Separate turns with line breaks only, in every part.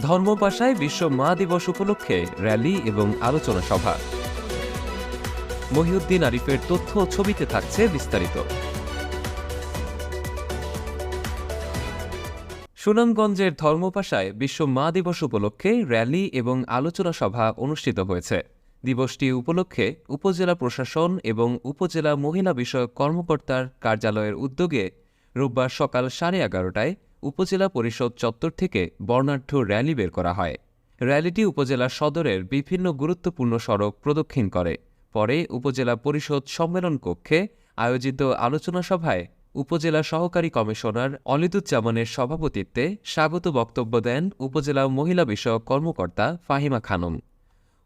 ধর্মপাশায় বিশ্ব মা দিবস উপলক্ষে র্যালি এবং আলোচনা সভা। মহিউদ্দিন আরিফের তথ্য ও ছবিতে থাকছে বিস্তারিত। সুনামগঞ্জের ধর্মপাশায় বিশ্ব মা দিবস উপলক্ষে র্যালি এবং আলোচনা সভা অনুষ্ঠিত হয়েছে। দিবসটি উপলক্ষে উপজেলা প্রশাসন এবং উপজেলা মহিলা বিষয়ক কর্মকর্তার কার্যালয়ের উদ্যোগে রোববার সকাল 11:30টায় উপজেলা পরিষদ চত্বর থেকে বর্ণাঢ্য র্যালি বের করা হয়। র্যালিটি উপজেলা সদরের বিভিন্ন গুরুত্বপূর্ণ সড়ক প্রদক্ষিণ করে। পরে উপজেলা পরিষদ সম্মেলন কক্ষে আয়োজিত আলোচনা সভায় উপজেলা সহকারী কমিশনার অলিদুজ্জামানের সভাপতিত্বে স্বাগত বক্তব্য দেন উপজেলা মহিলা বিষয়ক কর্মকর্তা ফাহিমা খানম।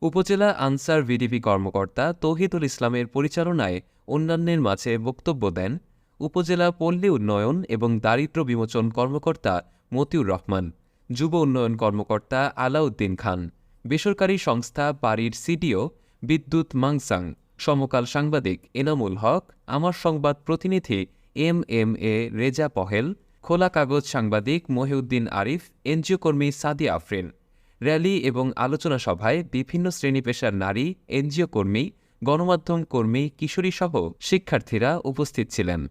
উপজেলা আনসার ভিডিপি কর্মকর্তা তৌহিদুল ইসলামের পরিচালনায় অন্যান্যের মাঝে বক্তব্য দেন উপজেলা পল্লী উন্নয়ন এবং দারিদ্র্য বিমোচন কর্মকর্তা মতিউর রহমান, যুব উন্নয়ন কর্মকর্তা আলাউদ্দিন খান, বেসরকারি সংস্থা বাড়ির সিডিও বিদ্যুৎ মাংসাং, সমকাল সাংবাদিক এনামুল হক, আমার সংবাদ প্রতিনিধি এম এ রেজা পহেল, খোলা কাগজ সাংবাদিক মহিউদ্দিন আরিফ, এনজিও কর্মী সাদিয়া আফরিন। র্যালি এবং আলোচনা সভায় বিভিন্ন শ্রেণী পেশার নারী, এনজিও কর্মী, গণমাধ্যম কর্মী, কিশোরীসহ শিক্ষার্থীরা উপস্থিত ছিলেন।